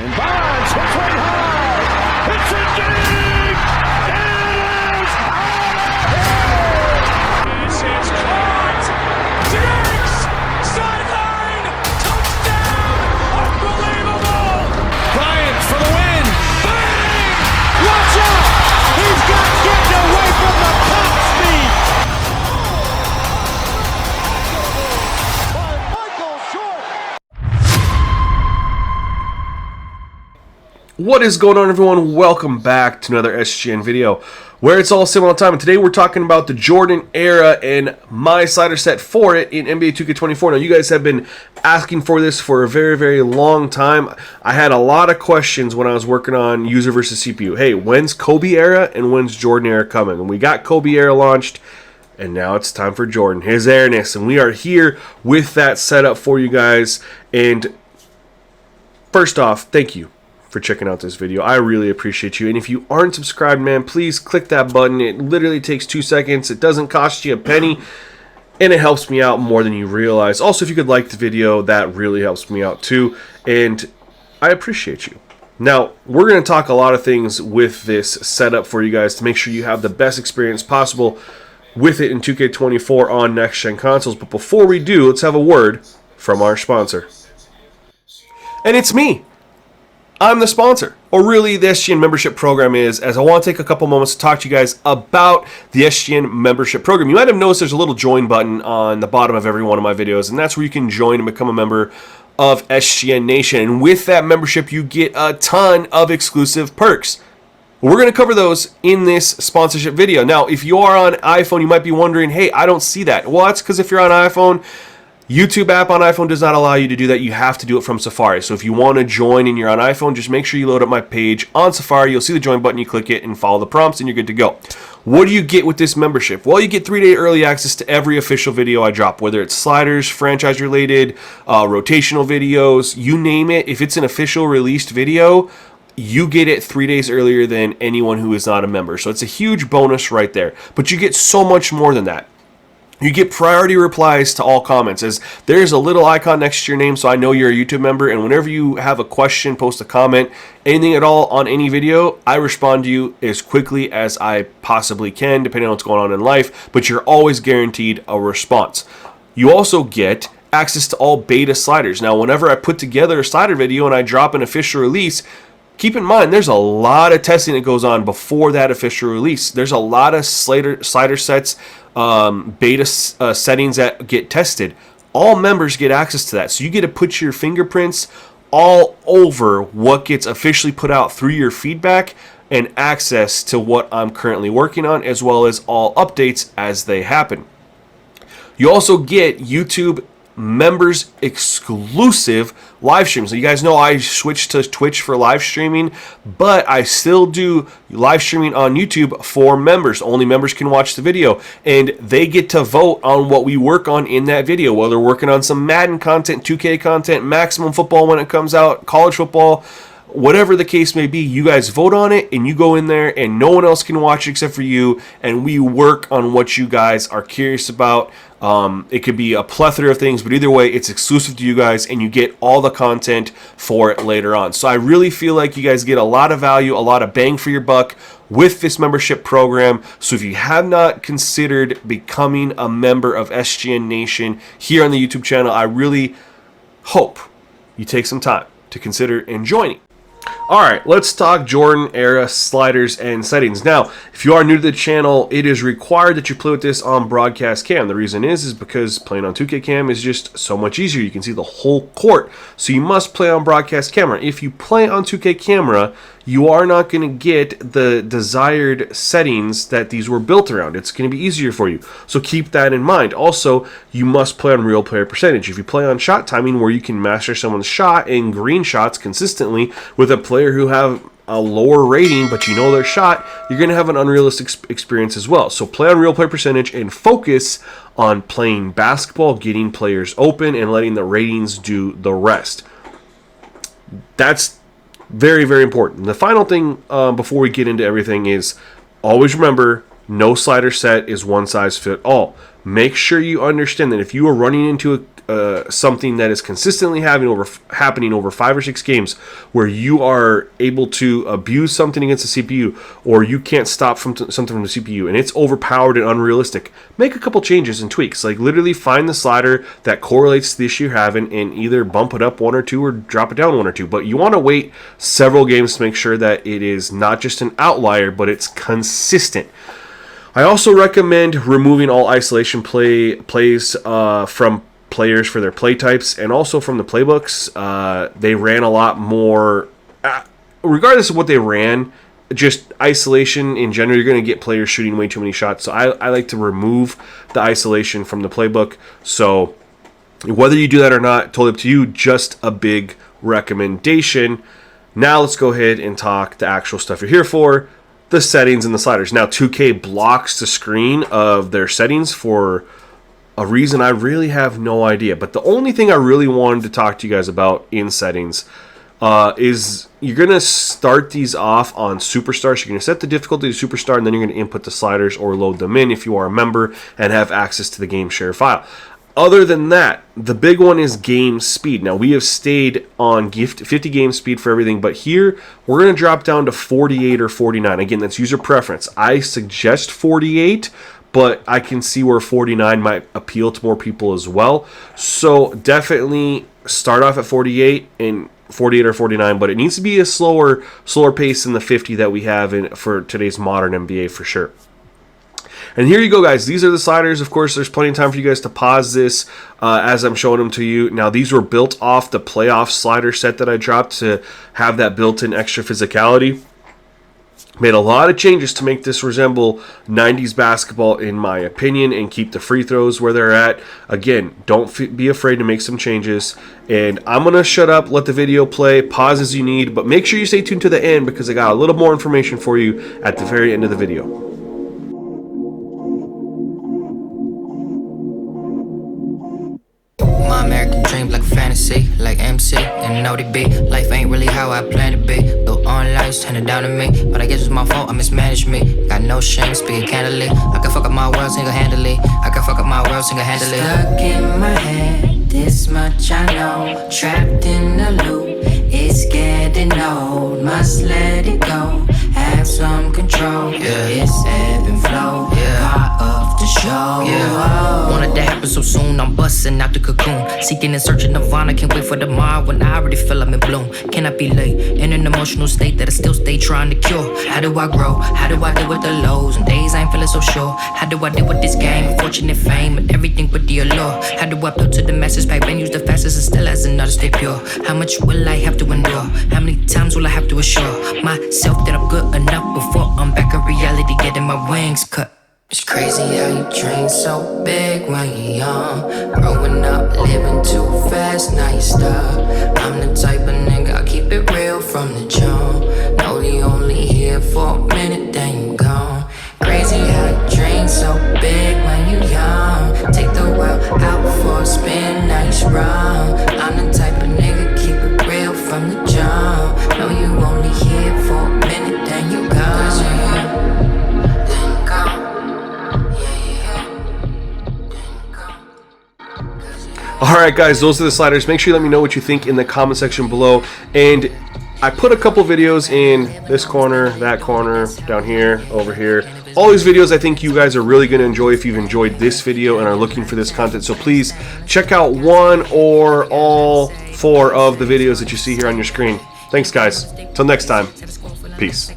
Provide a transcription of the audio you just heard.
And Bonds hits one high. Hits it deep. It is out of here. This is caught. Diggs. Sideline. Touchdown. Unbelievable. Bryant for the win. Bang. Watch out. He's got getting away from the top speed. What is going on, everyone? Welcome back to another SGN video where it's all similar time. And today we're talking about the Jordan era and my slider set for it in NBA 2K24. Now, you guys have been asking for this for a very, very long time. I had a lot of questions when I was working on user versus CPU. Hey, when's Kobe era and when's Jordan era coming? And we got Kobe era launched, and now it's time for Jordan, his airness. And we are here with that setup for you guys. And first off, thank you for checking out this video. I really appreciate you. And if you aren't subscribed, man, please click that button. It literally takes 2 seconds. It doesn't cost you a penny, and it helps me out more than you realize. Also, if you could like the video, that really helps me out too, and I appreciate you. Now, we're going to talk a lot of things with this setup for you guys to make sure you have the best experience possible with it in 2K24 on next-gen consoles. But before we do, let's have a word from our sponsor. And it's me. I'm the sponsor, or really the SGN membership program is, as I want to take a couple moments to talk to you guys about the SGN membership program. You might have noticed there's a little join button on the bottom of every one of my videos, and that's where you can join and become a member of SGN Nation. And with that membership, you get a ton of exclusive perks. We're going to cover those in this sponsorship video. Now, if you are on iPhone, you might be wondering, hey, I don't see that. Well, that's because if you're on iPhone, YouTube app on iPhone does not allow you to do that. You have to do it from Safari. So if you want to join and you're on iPhone, just make sure you load up my page on Safari. You'll see the join button. You click it and follow the prompts, and you're good to go. What do you get with this membership? Well, you get 3-day early access to every official video I drop, whether it's sliders, franchise-related, rotational videos, you name it. If it's an official released video, you get it 3 days earlier than anyone who is not a member. So it's a huge bonus right there. But you get so much more than that. You get priority replies to all comments, as there's a little icon next to your name so I know you're a YouTube member, and whenever you have a question, post a comment, anything at all on any video, I respond to you as quickly as I possibly can, depending on what's going on in life, but you're always guaranteed a response. You also get access to all beta sliders. Now, whenever I put together a slider video and I drop an official release, keep in mind, there's a lot of testing that goes on before that official release. There's a lot of slider sets, beta settings that get tested. All members get access to that. So you get to put your fingerprints all over what gets officially put out through your feedback and access to what I'm currently working on, as well as all updates as they happen. You also get YouTube members exclusive live streams. So you guys know I switched to Twitch for live streaming, but I still do live streaming on YouTube for members. Only members can watch the video, and they get to vote on what we work on in that video, whether we're working on some Madden content, 2K content, Maximum Football when it comes out, college football, whatever the case may be. You guys vote on it, and you go in there, and no one else can watch it except for you, and we work on what you guys are curious about. It could be a plethora of things, but either way, it's exclusive to you guys, and you get all the content for it later on. So I really feel like you guys get a lot of value, a lot of bang for your buck with this membership program. So if you have not considered becoming a member of SGN Nation here on the YouTube channel, I really hope you take some time to consider joining. Alright, let's talk Jordan era sliders and settings. Now, if you are new to the channel, it is required that you play with this on broadcast cam. The reason is because playing on 2K cam is just so much easier. You can see the whole court. So you must play on broadcast camera. If you play on 2K camera, you are not going to get the desired settings that these were built around. It's going to be easier for you. So keep that in mind. Also, you must play on real player percentage. If you play on shot timing, where you can master someone's shot and green shots consistently with a player who have a lower rating, but you know their shot, you're going to have an unrealistic experience as well. So play on real player percentage and focus on playing basketball, getting players open, and letting the ratings do the rest. That's very, very important. The final thing before we get into everything is always remember no slider set is one size fit all. Make sure you understand that if you are running into something that is consistently happening over 5 or 6 games, where you are able to abuse something against the CPU, or you can't stop something from the CPU, and it's overpowered and unrealistic, make a couple changes and tweaks. Like literally find the slider that correlates to the issue you're having, and either bump it up 1 or 2 or drop it down 1 or 2. But you want to wait several games to make sure that it is not just an outlier, but it's consistent. I also recommend removing all isolation plays from players for their play types, and also from the playbooks. They ran a lot more, regardless of what they ran, just isolation in general, you're going to get players shooting way too many shots. So I like to remove the isolation from the playbook. So whether you do that or not, totally up to you, just a big recommendation. Now let's go ahead and talk the actual stuff you're here for, the settings and the sliders. Now 2K blocks the screen of their settings for a reason I really have no idea. But the only thing I really wanted to talk to you guys about in settings is you're going to start these off on Superstar. So you're going to set the difficulty to Superstar, and then you're going to input the sliders or load them in if you are a member and have access to the game share file. Other than that, the big one is game speed. Now, we have stayed on 50 game speed for everything, but here we're going to drop down to 48 or 49. Again, that's user preference. I suggest 48, but I can see where 49 might appeal to more people as well. So definitely start off at 48 and 48 or 49, but it needs to be a slower pace than the 50 that we have for today's modern NBA for sure. And here you go, guys. These are the sliders. Of course, there's plenty of time for you guys to pause this as I'm showing them to you. Now, these were built off the playoff slider set that I dropped to have that built-in extra physicality. Made a lot of changes to make this resemble 90s basketball, in my opinion, and keep the free throws where they're at. Again, don't be afraid to make some changes. And I'm going to shut up, let the video play, pause as you need, but make sure you stay tuned to the end because I got a little more information for you at the very end of the video. Like fantasy, like MC and ODB. Life ain't really how I planned to be. Though on lights turning down to me, but I guess it's my fault, I mismanaged me. Got no shame, speak candidly. I can fuck up my world single-handedly. I can fuck up my world single-handedly. Stuck in my head, this much I know. Trapped in a loop, it's getting old. Must let it go, have some control. Yeah. It's ebb and flow, part of the show. Yeah. Wanted to happen so soon, I'm busting out the cocoon. Seeking and searching Nirvana, can't wait for tomorrow when I already feel I'm in bloom. Can I be late, in an emotional state that I still stay trying to cure? How do I grow? How do I deal with the lows and days I ain't feeling so sure? How do I deal with this game, fortunate fame and everything but the allure? How do I appeal to the masses, pack venues the fastest and still as another stay pure? How much will I have to endure? How many times will I have to assure myself that I'm good enough before I'm back in reality getting my wings cut? It's crazy how you dream so big when you're young. Growing up, living too fast, now you stuck. I'm the type of nigga, I keep it real from the jump. Know you only here for a minute, then you gone. Crazy how you dream so big when you're young. Take the world out for a spin, now you sprung. I'm the type of nigga, keep it real from the jump. Know you only here for a minute, then you gone. Alright guys, those are the sliders. Make sure you let me know what you think in the comment section below. And I put a couple videos in this corner, that corner, down here, over here. All these videos I think you guys are really going to enjoy if you've enjoyed this video and are looking for this content. So please check out one or all 4 of the videos that you see here on your screen. Thanks guys. Till next time. Peace.